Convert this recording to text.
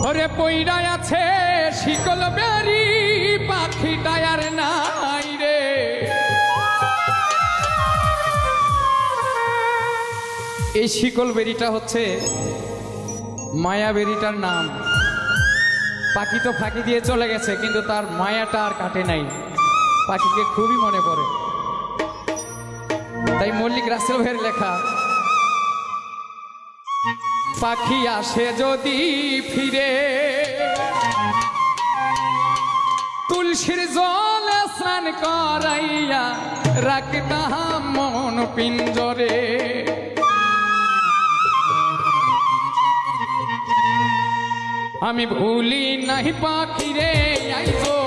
ওরে পইড়া আছে শিকল বেরি পাখিটা আর নাই রে। এই শিকল বেরিটা হচ্ছে মায়া বেরিটার নাম। পাখি তো ফাঁকি দিয়ে চলে গেছে, কিন্তু তার মায়াটা আর কাটে নাই, পাখিকে খুবই মনে পড়ে। তাই মল্লিক রাসেল ভাইয়ের লেখা, পাখি আসে যদি ফিরে তুলসীর জলে স্নান করাইয়া রাখতাম মন পিঞ্জরে। আমি ভুলি নাই পাখি রে আইজো